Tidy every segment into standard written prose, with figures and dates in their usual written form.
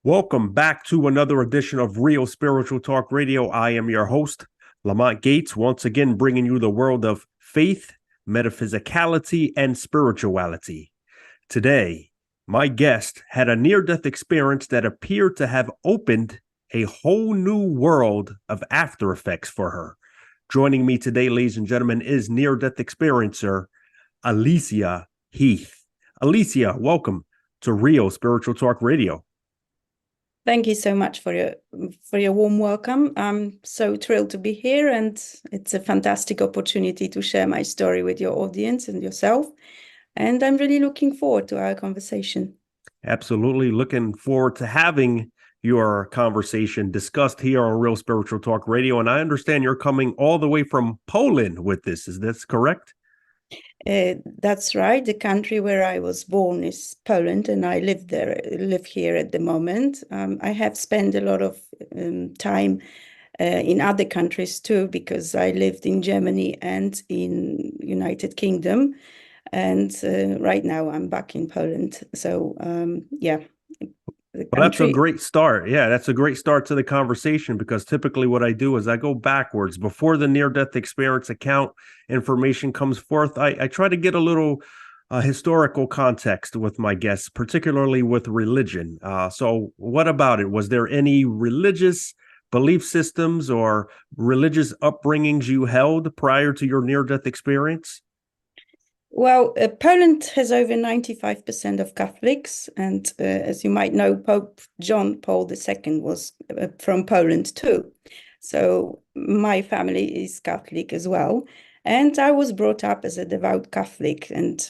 Welcome back to another edition of Real Spiritual Talk Radio. I am your host, Lamont Gates, once again bringing you the world of faith, metaphysicality, and spirituality. Today, my guest had a near-death experience that appeared to have opened a whole new world of after effects for her. Joining me today, ladies and gentlemen, is near-death experiencer Alicja Heath. Alicja, welcome to Real Spiritual Talk Radio. Thank you so much for your warm welcome. I'm so thrilled to be here, and it's a fantastic opportunity to share my story with your audience and yourself. And I'm really looking forward to our conversation. Absolutely. Looking forward to having your conversation discussed here on Real Spiritual Talk Radio. And I understand you're coming all the way from Poland with this. Is this correct? That's right. The country where I was born is Poland, and I live here at the moment. I have spent a lot of time in other countries too, because I lived in Germany and in United Kingdom. And right now I'm back in Poland. So yeah. Well, that's a great start. Yeah, that's a great start to the conversation, because typically what I do is I go backwards. Before the near-death experience account information comes forth, I try to get a little historical context with my guests, particularly with religion. So what about it? Was there any religious belief systems or religious upbringings you held prior to your near-death experience? Well, Poland has over 95% of Catholics, and as you might know, Pope John Paul II was from Poland too. So my family is Catholic as well. And I was brought up as a devout Catholic, and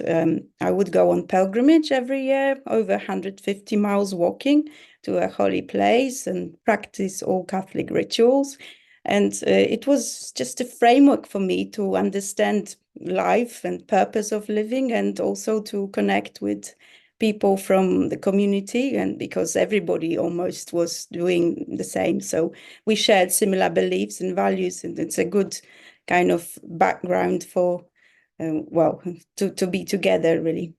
I would go on pilgrimage every year, over 150 miles walking to a holy place and practice all Catholic rituals. And it was just a framework for me to understand life and purpose of living, and also to connect with people from the community, and because everybody almost was doing the same. So we shared similar beliefs and values, and it's a good kind of background for, to be together, really.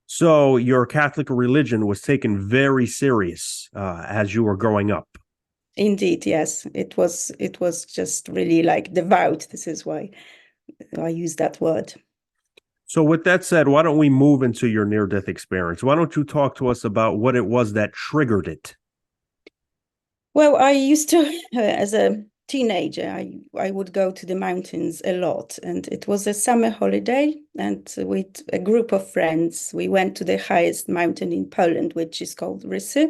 So your Catholic religion was taken very serious as you were growing up. Indeed, yes. It was just really like devout. This is why I use that word. So with that said, why don't we move into your near-death experience? Why don't you talk to us about what it was that triggered it? Well, I used to, as a teenager, I would go to the mountains a lot, and it was a summer holiday, and with a group of friends, we went to the highest mountain in Poland, which is called Rysy.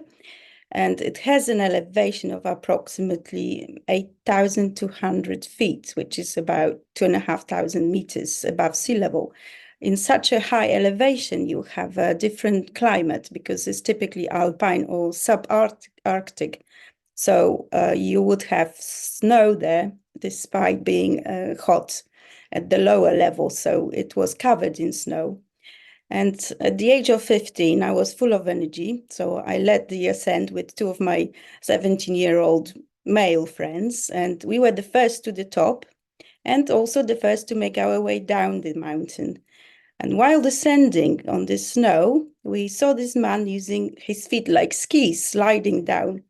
And it has an elevation of approximately 8,200 feet, which is about 2,500 meters above sea level. In such a high elevation, you have a different climate, because it's typically alpine or subarctic. So you would have snow there, despite being hot at the lower level. So it was covered in snow. And at the age of 15, I was full of energy. So I led the ascent with two of my 17-year-old male friends. And we were the first to the top, and also the first to make our way down the mountain. And while descending on the snow, we saw this man using his feet like skis, sliding down.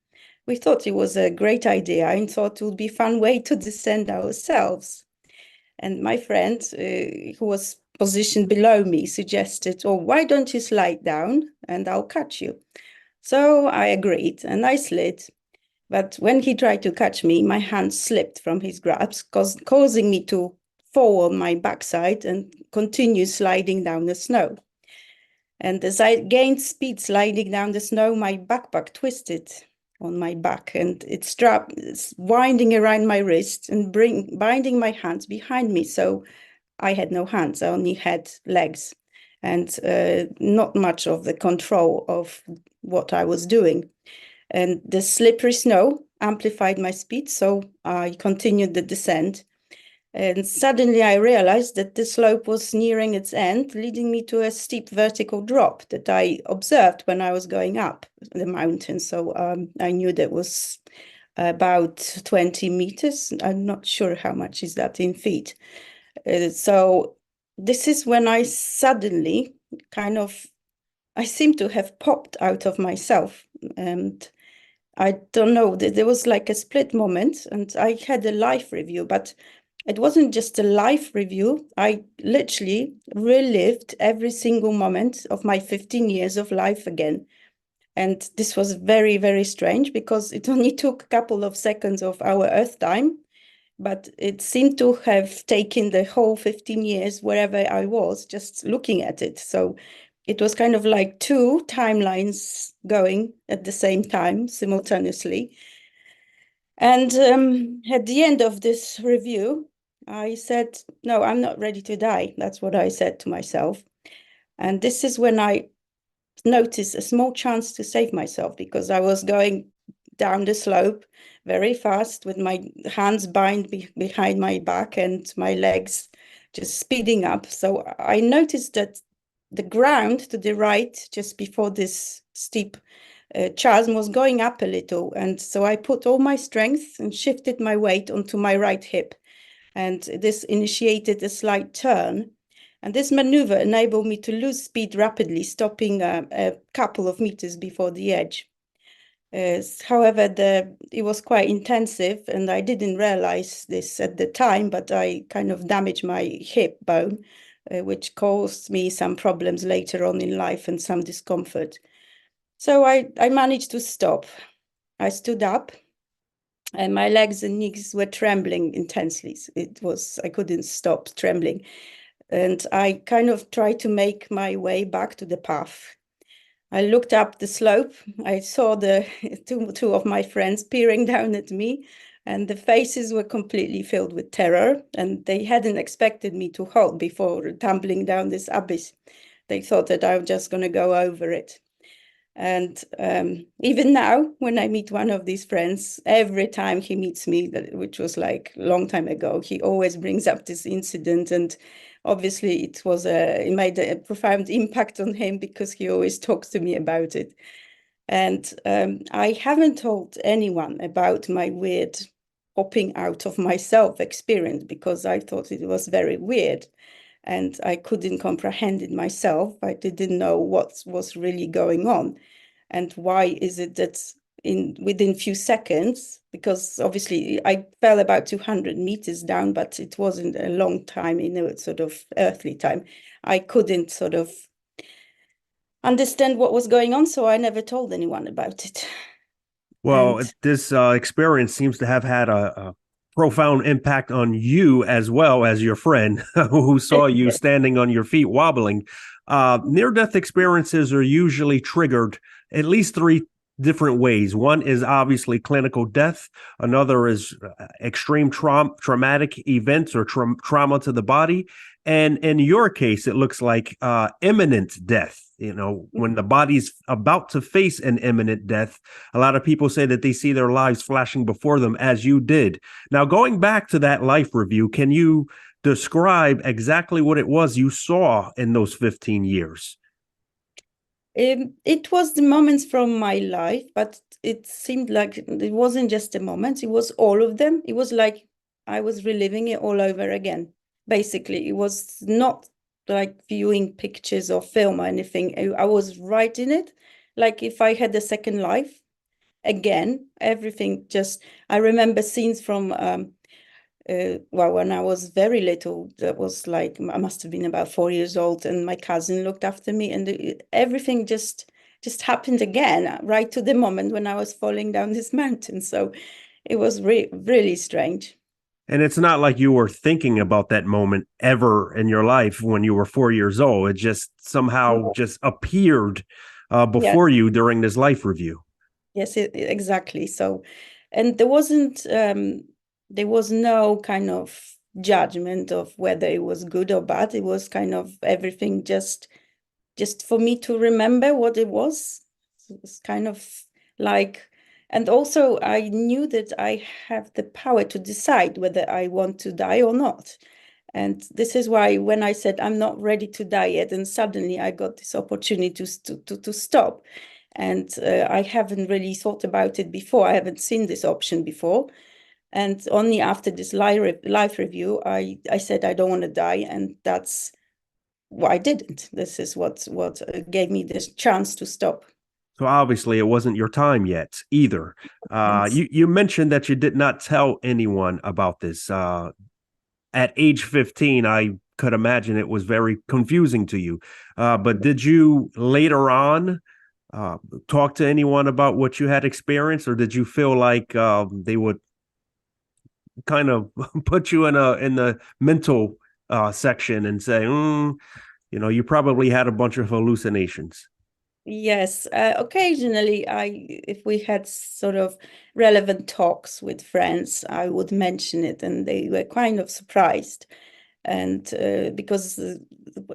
We thought it was a great idea, and thought it would be a fun way to descend ourselves. And my friend, who was positioned below me, suggested, "Oh, why don't you slide down and I'll catch you?" So I agreed, and I slid. But when he tried to catch me, my hand slipped from his grasp, causing me to fall on my backside and continue sliding down the snow. And as I gained speed sliding down the snow, my backpack twisted on my back, and it's winding around my wrist and binding my hands behind me. So I had no hands, I only had legs, and not much of the control of what I was doing. And the slippery snow amplified my speed, so I continued the descent. And suddenly I realized that the slope was nearing its end, leading me to a steep vertical drop that I observed when I was going up the mountain. So I knew that was about 20 meters. I'm not sure how much is that in feet. So this is when I suddenly kind of I seem to have popped out of myself. And I don't know, there was like a split moment, and I had a life review, but it wasn't just a life review. I literally relived every single moment of my 15 years of life again. And this was very, very strange because it only took a couple of seconds of our Earth time, but it seemed to have taken the whole 15 years wherever I was, just looking at it. So it was kind of like two timelines going at the same time, simultaneously. And at the end of this review, I said, no, I'm not ready to die. That's what I said to myself. And this is when I noticed a small chance to save myself, because I was going down the slope very fast with my hands bind behind my back and my legs just speeding up. So I noticed that the ground to the right, just before this steep chasm, was going up a little. And so I put all my strength and shifted my weight onto my right hip. And this initiated a slight turn. And this maneuver enabled me to lose speed rapidly, stopping a couple of meters before the edge. However, it was quite intensive, and I didn't realize this at the time, but I kind of damaged my hip bone, which caused me some problems later on in life and some discomfort. So I managed to stop. I stood up, and my legs and knees were trembling intensely. I couldn't stop trembling. And I kind of tried to make my way back to the path. I looked up the slope. I saw the two of my friends peering down at me, and the faces were completely filled with terror, and they hadn't expected me to halt before tumbling down this abyss. They thought that I was just going to go over it. And even now, when I meet one of these friends, every time he meets me, which was like a long time ago, he always brings up this incident. And obviously, it made a profound impact on him because he always talks to me about it. And I haven't told anyone about my weird popping out of myself experience because I thought it was very weird. And I couldn't comprehend it myself. I didn't know what was really going on. And why is it that within few seconds, because obviously I fell about 200 meters down, but it wasn't a long time in a sort of earthly time. I couldn't sort of understand what was going on, so I never told anyone about it. Well, And this experience seems to have had a profound impact on you as well as your friend who saw you standing on your feet wobbling. Near-death experiences are usually triggered at least three different ways. One is obviously clinical death. Another is extreme traumatic events or trauma to the body. And in your case, it looks like imminent death. You know, when the body's about to face an imminent death, a lot of people say that they see their lives flashing before them, as you did. Now, going back to that life review, can you describe exactly what it was you saw in those 15 years? It was the moments from my life, but it seemed like it wasn't just a moment, it was all of them. It was like I was reliving it all over again. Basically, it was not like viewing pictures or film or anything. I was right in it. Like if I had a second life again, everything just, I remember scenes from well, when I was very little, that was like, I must have been about 4 years old, and my cousin looked after me, and everything just happened again, right to the moment when I was falling down this mountain. So it was really strange. And it's not like you were thinking about that moment ever in your life when you were 4 years old. It just somehow just appeared Yeah, before you during this life review. yes, exactly. So, and there was no kind of judgment of whether it was good or bad. It was kind of everything just for me to remember what it was. It's kind of like, and also I knew that I have the power to decide whether I want to die or not. And this is why when I said I'm not ready to die yet, and suddenly I got this opportunity to stop. And I haven't really thought about it before. I haven't seen this option before. And only after this life review, I said I don't want to die. And I didn't. This is what gave me this chance to stop. So obviously it wasn't your time yet either. You mentioned that you did not tell anyone about this. At age 15, I could imagine it was very confusing to you. But did you later on uh, talk to anyone about what you had experienced, or did you feel like they would kind of put you in the mental section and say, you probably had a bunch of hallucinations? Yes, occasionally if we had sort of relevant talks with friends, I would mention it, and they were kind of surprised. And because,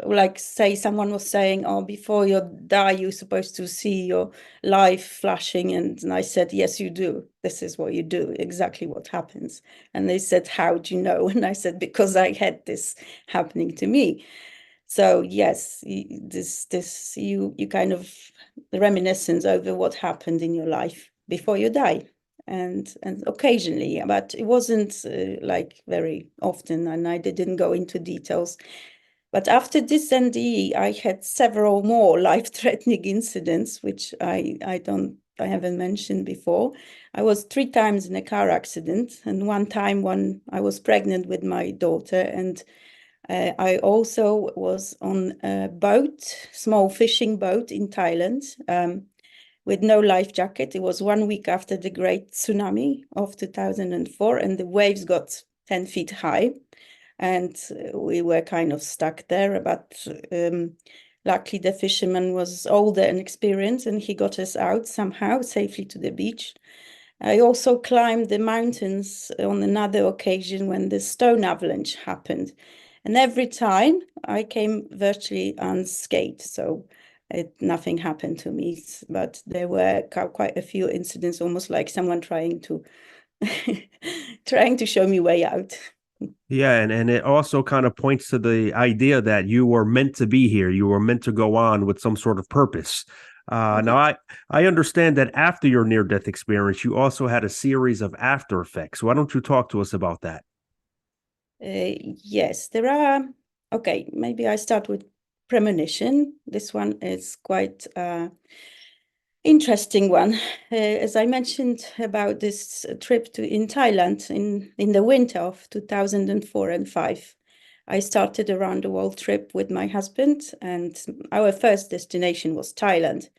like, say someone was saying, "Oh, before you die, you're supposed to see your life flashing," and I said, "Yes, you do. This is what you do. Exactly what happens." And they said, "How do you know?" And I said, "Because I had this happening to me." So yes, this you kind of reminiscence over what happened in your life before you die, and occasionally, but it wasn't like very often, and I didn't go into details. But after this NDE, I had several more life-threatening incidents, which I haven't mentioned before. I was 3 times in a car accident, and one time when I was pregnant with my daughter, and I also was on a boat, small fishing boat in Thailand, with no life jacket. It was 1 week after the great tsunami of 2004, and the waves got 10 feet high, and we were kind of stuck there. But luckily, the fisherman was older and experienced, and he got us out somehow safely to the beach. I also climbed the mountains on another occasion when the stone avalanche happened. And every time I came virtually unscathed. So nothing happened to me. But there were quite a few incidents, almost like someone trying to trying to show me way out. Yeah, and it also kind of points to the idea that you were meant to be here. You were meant to go on with some sort of purpose. Now, I understand that after your near-death experience, you also had a series of after effects. Why don't you talk to us about that? Yes, there are. Okay, maybe I start with premonition. This one is quite interesting one. As I mentioned about this trip in Thailand in the winter of 2004 and 5, I started a round the world trip with my husband, and our first destination was Thailand.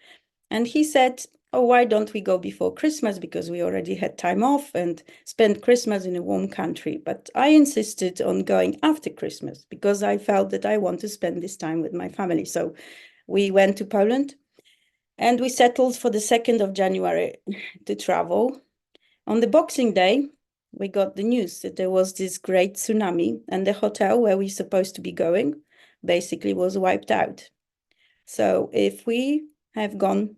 And he said, "Oh, why don't we go before Christmas? Because we already had time off and spend Christmas in a warm country." But I insisted on going after Christmas because I felt that I want to spend this time with my family. So we went to Poland and we settled for the 2nd of January to travel. On the Boxing Day, we got the news that there was this great tsunami, and the hotel where we supposed to be going basically was wiped out. So if we have gone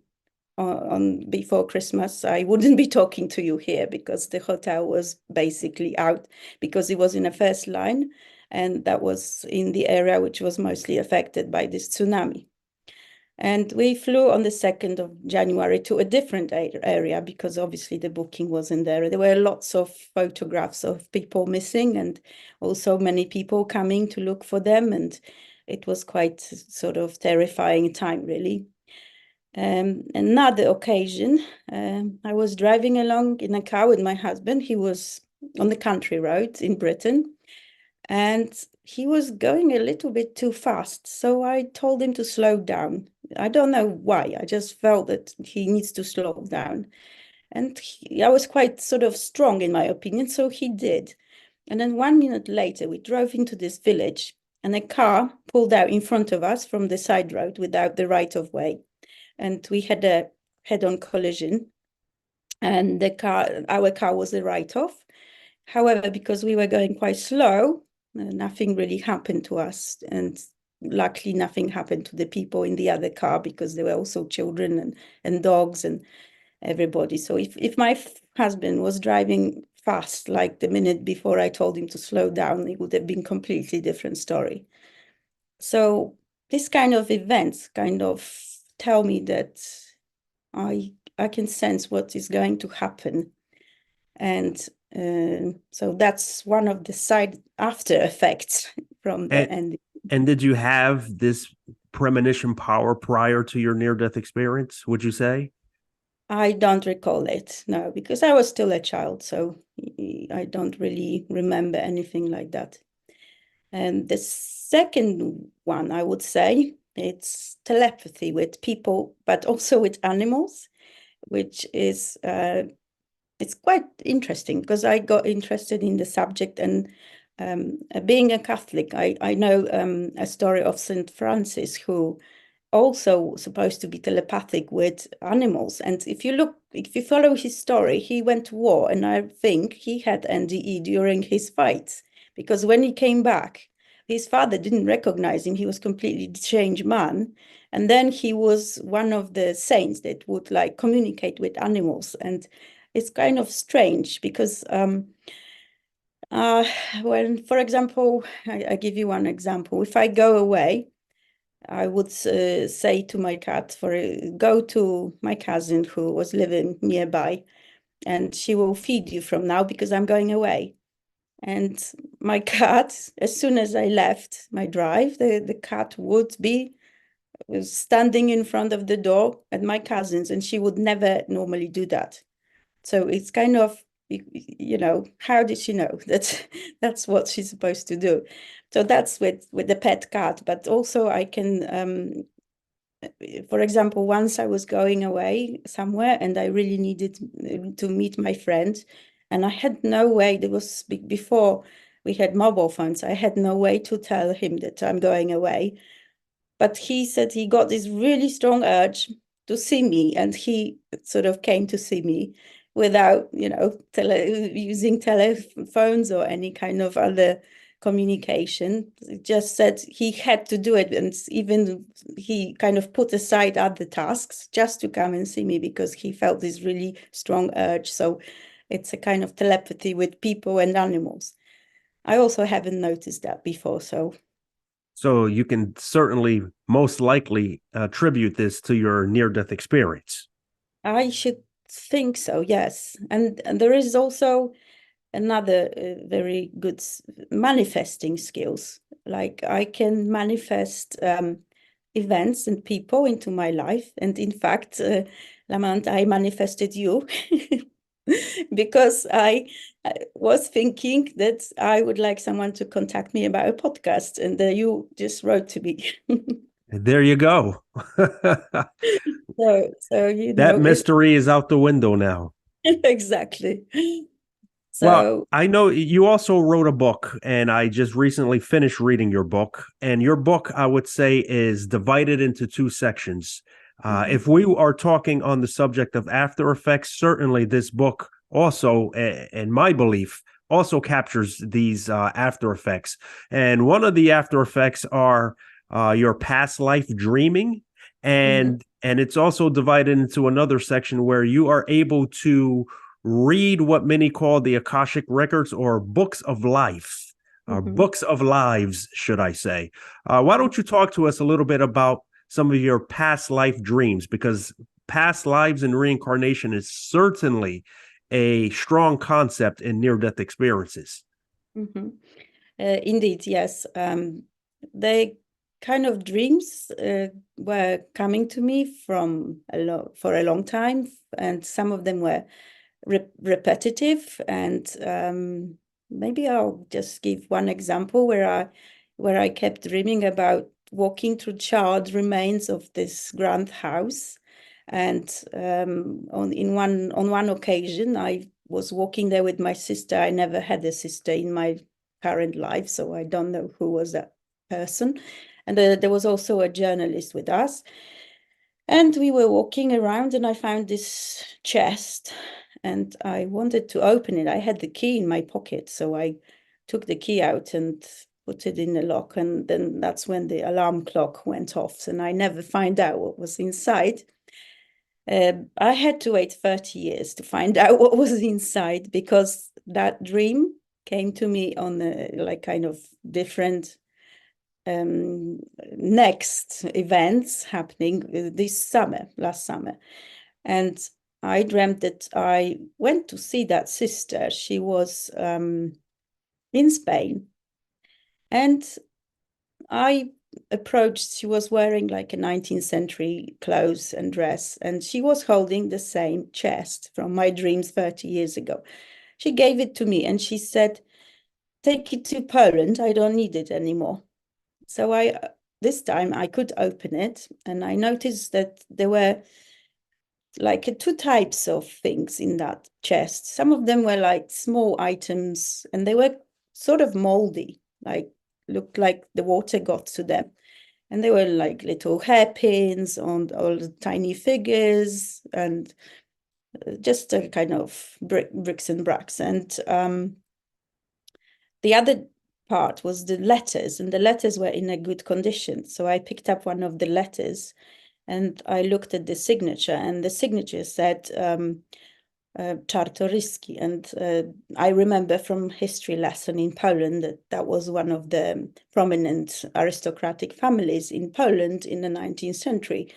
on before Christmas, I wouldn't be talking to you here because the hotel was basically out, because it was in a first line, and that was in the area which was mostly affected by this tsunami. And we flew on the 2nd of January to a different area because obviously the booking wasn't there. There were lots of photographs of people missing and also many people coming to look for them. And it was quite sort of terrifying time, really. Another occasion, I was driving along in a car with my husband. He was on the country road in Britain, and he was going a little bit too fast. So I told him to slow down. I don't know why. I just felt that he needs to slow down. And I was quite sort of strong in my opinion, so he did. And then 1 minute later, we drove into this village, and a car pulled out in front of us from the side road without the right of way. And we had a head-on collision, and our car was a write-off. However, because we were going quite slow, nothing really happened to us. And luckily, nothing happened to the people in the other car because there were also children and dogs and everybody. So if my husband was driving fast, like the minute before I told him to slow down, it would have been completely different story. So this kind of events kind of tell me that I can sense what is going to happen. And so that's one of the side after effects from the And ending. And did you have this premonition power prior to your near-death experience, would you say? I don't recall it, no, because I was still a child, so I don't really remember anything like that. And the second one, I would say, it's telepathy with people, but also with animals, which is it's quite interesting because I got interested in the subject. And being a Catholic, I know a story of Saint Francis, who also supposed to be telepathic with animals. And if you follow his story, he went to war, and I think he had NDE during his fights, because when he came back, his father didn't recognize him. He was completely changed man. And then he was one of the saints that would like communicate with animals. And it's kind of strange because uh, when, for example, I give you one example. If I go away, I would say to my cat, go to my cousin who was living nearby, and she will feed you from now because I'm going away. And my cat, as soon as I left my drive, the cat would be standing in front of the door at my cousin's, and she would never normally do that. So it's kind of, how did she know that that's what she's supposed to do? So that's with the pet cat, but also I can, for example, once I was going away somewhere and I really needed to meet my friend, and I had no way, there was before we had mobile phones, I had no way to tell him that I'm going away. But he said he got this really strong urge to see me, and he sort of came to see me without, using telephones or any kind of other communication. He just said he had to do it, and even he kind of put aside other tasks just to come and see me because he felt this really strong urge. So it's a kind of telepathy with people and animals. I also haven't noticed that before, so So you can certainly most likely attribute this to your near-death experience. I should think so, yes. And there is also another very good manifesting skills. Like I can manifest events and people into my life. And in fact, Lamont, I manifested you because I was thinking that I would like someone to contact me about a podcast, and you just wrote to me. There you go. So That mystery is out the window now. exactly. Well, So. I know you also wrote a book, and I just recently finished reading your book. And your book, I would say, is divided into two sections. If we are talking on the subject of after effects, certainly this book also, in my belief, also captures these after effects. And one of the after effects are your past life dreaming, and it's also divided into another section where you are able to read what many call the Akashic records, or books of life, books of lives, should I say. Why don't you talk to us a little bit about some of your past life dreams? Because past lives and reincarnation is certainly a strong concept in near-death experiences. Indeed, yes. They kind of dreams were coming to me for a long time, and some of them were repetitive. And maybe I'll just give one example where I kept dreaming about walking through charred remains of this grand house. And on one occasion, I was walking there with my sister. I never had a sister in my current life, so I don't know who was that person. And there was also a journalist with us. And we were walking around, and I found this chest, and I wanted to open it. I had the key in my pocket, so I took the key out and put it in the lock. And then that's when the alarm clock went off, and I never find out what was inside. I had to wait 30 years to find out what was inside, because that dream came to me on like kind of different next events happening last summer. And I dreamt that I went to see that sister. She was in Spain. And I approached, she was wearing like a 19th century clothes and dress, and she was holding the same chest from my dreams 30 years ago. She gave it to me and she said, take it to Poland, I don't need it anymore. So this time I could open it, and I noticed that there were like two types of things in that chest. Some of them were like small items, and they were sort of moldy, like looked like the water got to them. And they were like little hairpins on all the tiny figures, and just a kind of bricks and bracks. And the other part was the letters, and the letters were in a good condition. So I picked up one of the letters and I looked at the signature, and the signature said Czartoryski. And I remember from history lesson in Poland that that was one of the prominent aristocratic families in Poland in the 19th century.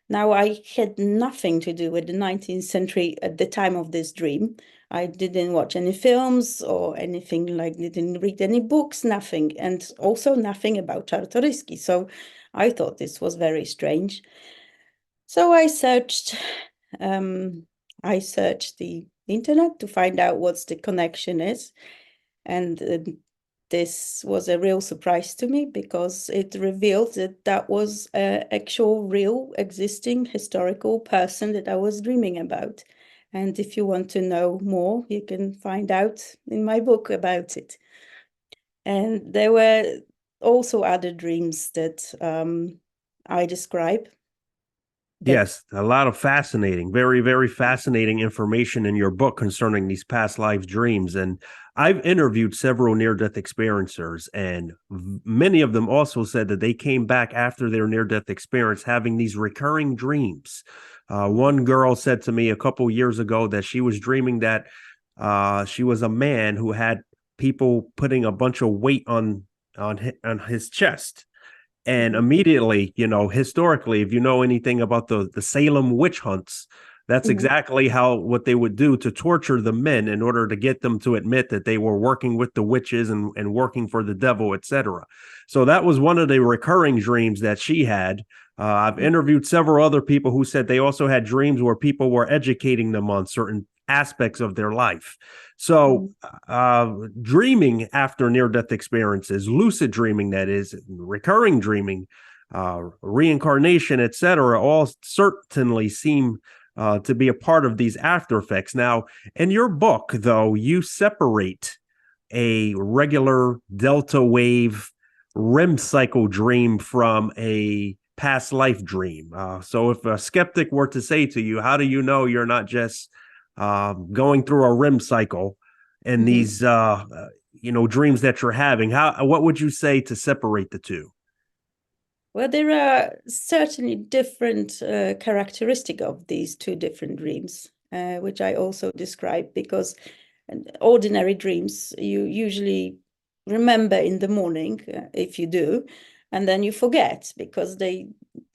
Now, I had nothing to do with the 19th century at the time of this dream. I didn't watch any films or anything, like didn't read any books, nothing, and also nothing about Czartoryski. So I thought this was very strange. So I searched the internet to find out what's the connection is. And this was a real surprise to me because it revealed that that was an actual real existing historical person that I was dreaming about. And if you want to know more, you can find out in my book about it. And there were also other dreams that I describe. Yes, a lot of fascinating, very, very fascinating information in your book concerning these past life dreams. And I've interviewed several near-death experiencers, and many of them also said that they came back after their near-death experience having these recurring dreams. One girl said to me a couple years ago that she was dreaming that she was a man who had people putting a bunch of weight on his chest. And immediately, historically, if you know anything about the Salem witch hunts, that's exactly what they would do to torture the men in order to get them to admit that they were working with the witches and working for the devil, etc. So that was one of the recurring dreams that she had. I've interviewed several other people who said they also had dreams where people were educating them on certain aspects of their life. So, dreaming after near-death experiences, lucid dreaming, that is, recurring dreaming, reincarnation, etc., all certainly seem to be a part of these after effects. Now, in your book, though, you separate a regular delta wave REM cycle dream from a past life dream. So if a skeptic were to say to you, how do you know you're not just going through a REM cycle and these dreams that you're having, what would you say to separate the two? Well, there are certainly different characteristics of these two different dreams, which I also describe, because ordinary dreams you usually remember in the morning, if you do, and then you forget because they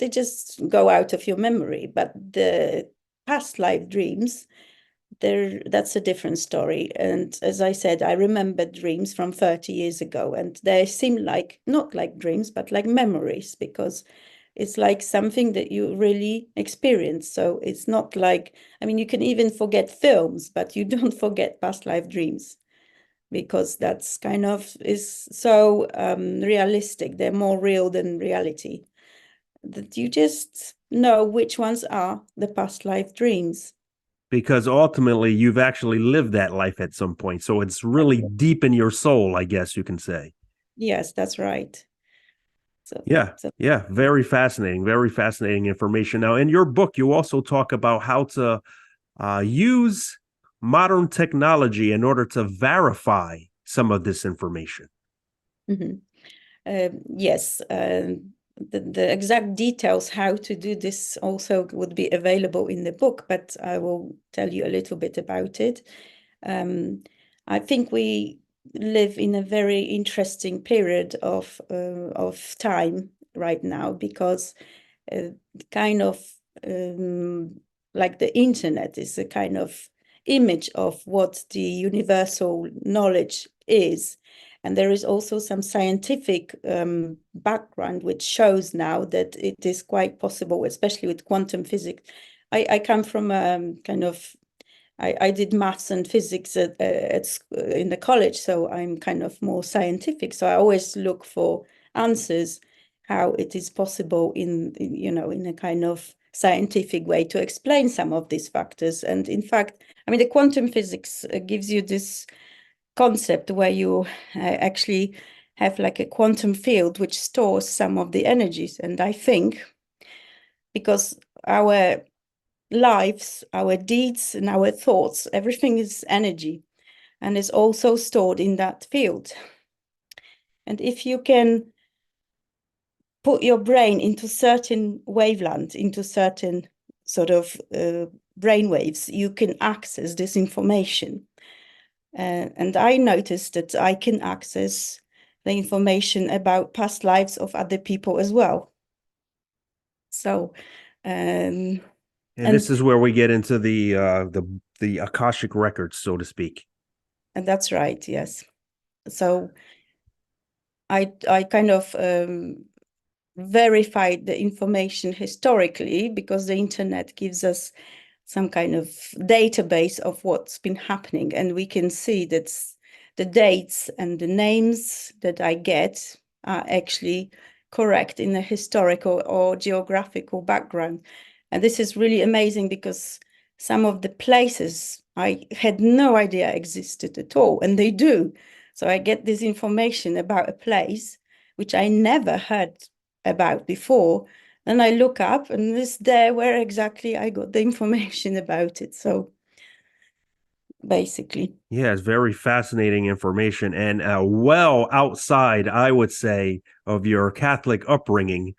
just go out of your memory. But the past life dreams, that's a different story. And as I said, I remember dreams from 30 years ago, and they seem like not like dreams, but like memories, because it's like something that you really experience. So it's not like, I mean, you can even forget films, but you don't forget past life dreams, because that's kind of is so realistic. They're more real than reality, that you just know which ones are the past life dreams. Because ultimately you've actually lived that life at some point. So it's really deep in your soul, I guess you can say. Yes, that's right. Yeah. So Yeah. Very fascinating information. Now, in your book, you also talk about how to use modern technology in order to verify some of this information. yes, the exact details how to do this also would be available in the book, but I will tell you a little bit about it. I think we live in a very interesting period of time right now, because kind of like the internet is a kind of image of what the universal knowledge is. And there is also some scientific background which shows now that it is quite possible, especially with quantum physics. I come from kind of, I did maths and physics in the college, so I'm kind of more scientific. So I always look for answers, how it is possible in a kind of scientific way to explain some of these factors. And in fact, I mean, the quantum physics gives you this concept where you actually have like a quantum field which stores some of the energies. And I think because our lives, our deeds, and our thoughts, everything is energy and is also stored in that field. And if you can put your brain into certain wavelengths, into certain sort of brain waves, you can access this information. And I noticed that I can access the information about past lives of other people as well. So, and this is where we get into the Akashic records, so to speak. And that's right, yes. So I kind of verified the information historically because the internet gives us some kind of database of what's been happening, and we can see that the dates and the names that I get are actually correct in a historical or geographical background. And this is really amazing because some of the places I had no idea existed at all, and they do. So I get this information about a place which I never heard about before. And I look up and it's there where exactly I got the information about it. So basically. Yeah, it's very fascinating information and well outside, I would say, of your Catholic upbringing.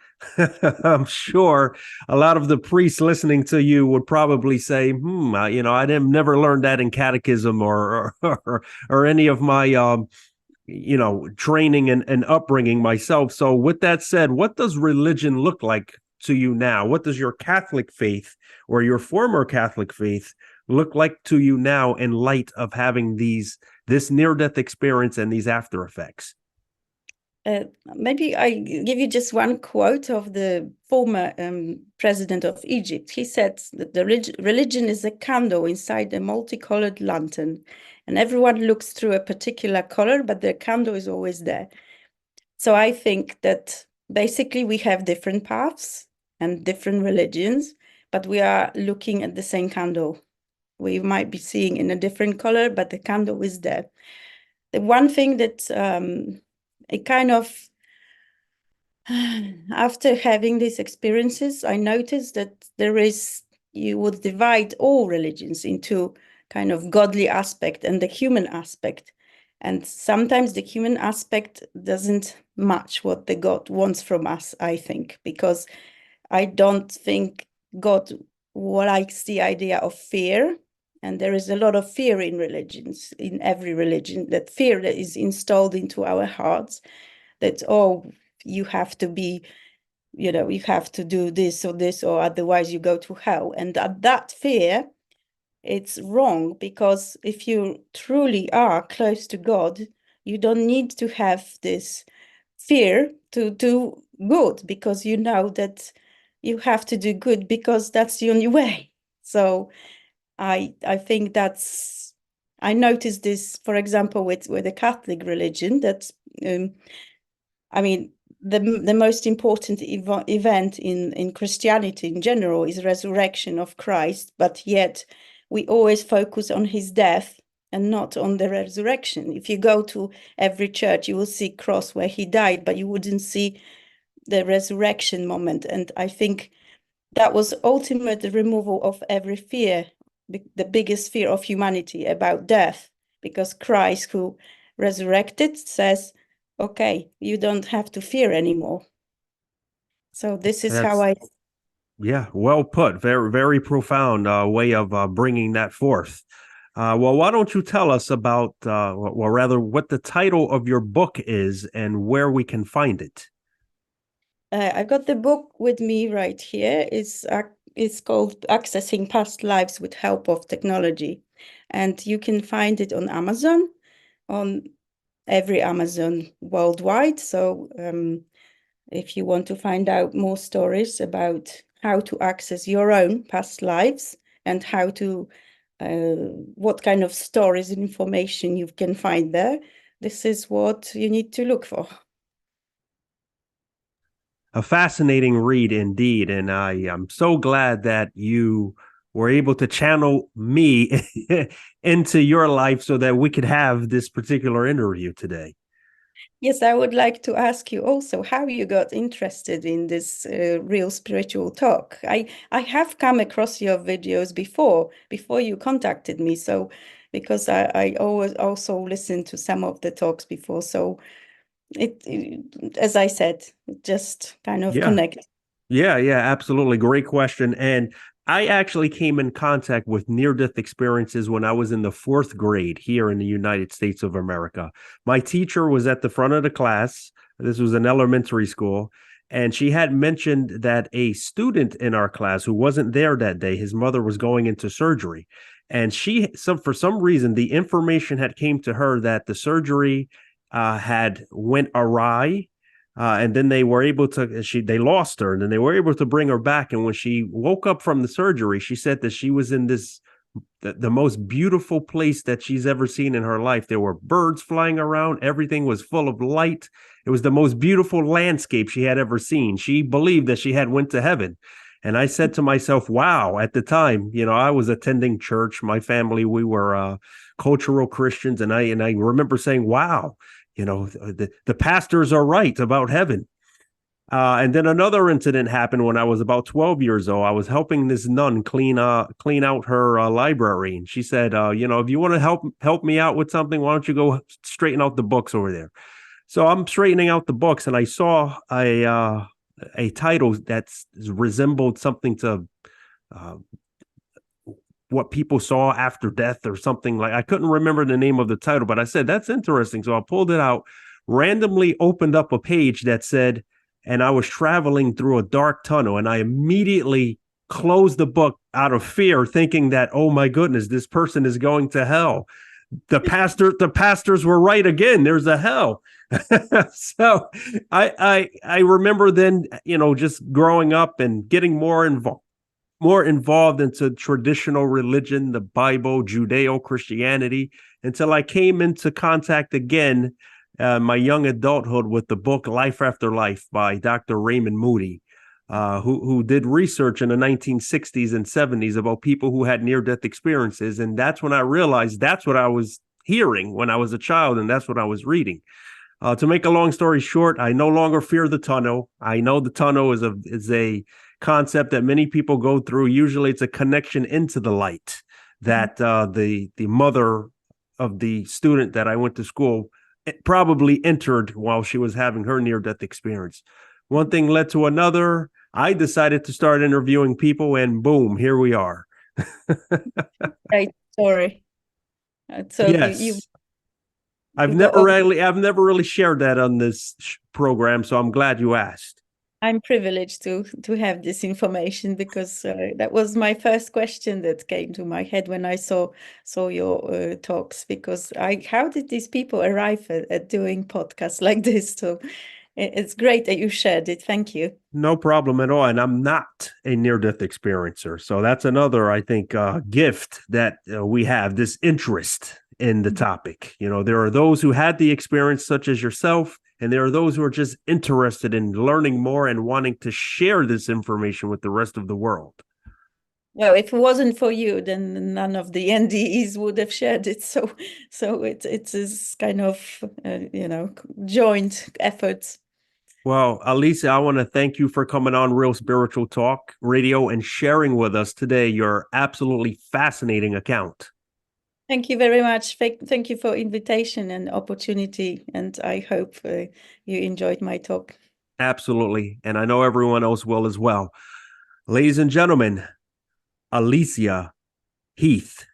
I'm sure a lot of the priests listening to you would probably say, I didn't never learned that in catechism or any of my training and upbringing myself. So with that said, what does religion look like to you now? What does your Catholic faith or your former Catholic faith look like to you now in light of having this near-death experience and these after effects? Maybe I give you just one quote of the former president of Egypt. He said that the religion is a candle inside a multicolored lantern, and everyone looks through a particular color, but the candle is always there. So I think that basically we have different paths and different religions, but we are looking at the same candle. We might be seeing in a different color, but the candle is there. The one thing that it kind of, after having these experiences, I noticed that you would divide all religions into kind of godly aspect and the human aspect. And sometimes the human aspect doesn't match what the God wants from us, I think, because I don't think God likes the idea of fear. And there is a lot of fear in religions, in every religion, that fear that is installed into our hearts, that, oh, you have to be, you have to do this, or otherwise you go to hell. And that fear, it's wrong, because if you truly are close to God, you don't need to have this fear to do good, because you know that you have to do good because that's the only way. So I think I noticed this, for example, with the Catholic religion, that I mean, the most important event in Christianity in general is resurrection of Christ, but yet we always focus on his death and not on the resurrection. If you go to every church, you will see cross where he died, but you wouldn't see the resurrection moment. And I think that was ultimate removal of every fear, the biggest fear of humanity about death, because Christ, who resurrected, says, okay, you don't have to fear anymore. So this is how I... Yeah, well put. Very, very profound way of bringing that forth. Well, why don't you tell us about, well, rather, what the title of your book is and where we can find it? I've got the book with me right here. It's called Accessing Past Lives with Help of Technology. And you can find it on Amazon, on every Amazon worldwide. So if you want to find out more stories about how to access your own past lives and how to what kind of stories and information you can find there, this is what you need to look for. A fascinating read indeed. And I am so glad that you were able to channel me into your life so that we could have this particular interview today. Yes, I would like to ask you also how you got interested in this real spiritual talk. I have come across your videos before you contacted me. So because I always also listened to some of the talks before. So as I said, just kind of Yeah. connect. Yeah, absolutely. Great question. And I actually came in contact with near-death experiences when I was in the fourth grade here in the United States of America. My teacher was at the front of the class. This was an elementary school. And she had mentioned that a student in our class who wasn't there that day, his mother was going into surgery. And for some reason, the information had came to her that the surgery had went awry, and then they were able to, they lost her, and then they were able to bring her back. And when she woke up from the surgery, she said that she was in the most beautiful place that she's ever seen in her life. There were birds flying around. Everything was full of light. It was the most beautiful landscape she had ever seen. She believed that she had went to heaven. And I said to myself, wow, at the time, I was attending church. My family, we were cultural Christians. And I remember saying, wow, the pastors are right about heaven. And then another incident happened when I was about 12 years old. I was helping this nun clean out her library, and she said, if you want to help me out with something, why don't you go straighten out the books over there? So I'm straightening out the books, and I saw a title that resembled something to what people saw after death or something. Like, I couldn't remember the name of the title, but I said, that's interesting. So I pulled it out, randomly opened up a page that said, and I was traveling through a dark tunnel, and I immediately closed the book out of fear, thinking that, oh my goodness, this person is going to hell. The pastors were right again. There's a hell. So I remember then, just growing up and getting more involved into traditional religion, the Bible, Judeo-Christianity, until I came into contact again, my young adulthood, with the book Life After Life by Dr. Raymond Moody, who did research in the 1960s and 70s about people who had near-death experiences. And that's when I realized that's what I was hearing when I was a child, and that's what I was reading. To make a long story short, I no longer fear the tunnel. I know the tunnel is a concept that many people go through. Usually it's a connection into the light that the mother of the student that I went to school probably entered while she was having her near-death experience. One thing led to another. I decided to start interviewing people, and boom, here we are. Right, sorry. So Yes. I've got never really shared that on this program, so I'm glad you asked. I'm privileged to have this information, because that was my first question that came to my head when I saw your talks. Because how did these people arrive at doing podcasts like this? So it's great that you shared it. Thank you. No problem at all. And I'm not a near-death experiencer. So that's another, I think, gift that we have, this interest in the topic. There are those who had the experience, such as yourself, and there are those who are just interested in learning more and wanting to share this information with the rest of the world. Well, if it wasn't for you, then none of the NDEs would have shared it. So it's this kind of joint efforts. Well, Alicja, I want to thank you for coming on Real Spiritual Talk Radio and sharing with us today your absolutely fascinating account. Thank you very much. Thank you for invitation and opportunity. And I hope you enjoyed my talk. Absolutely. And I know everyone else will as well. Ladies and gentlemen, Alicja Heath.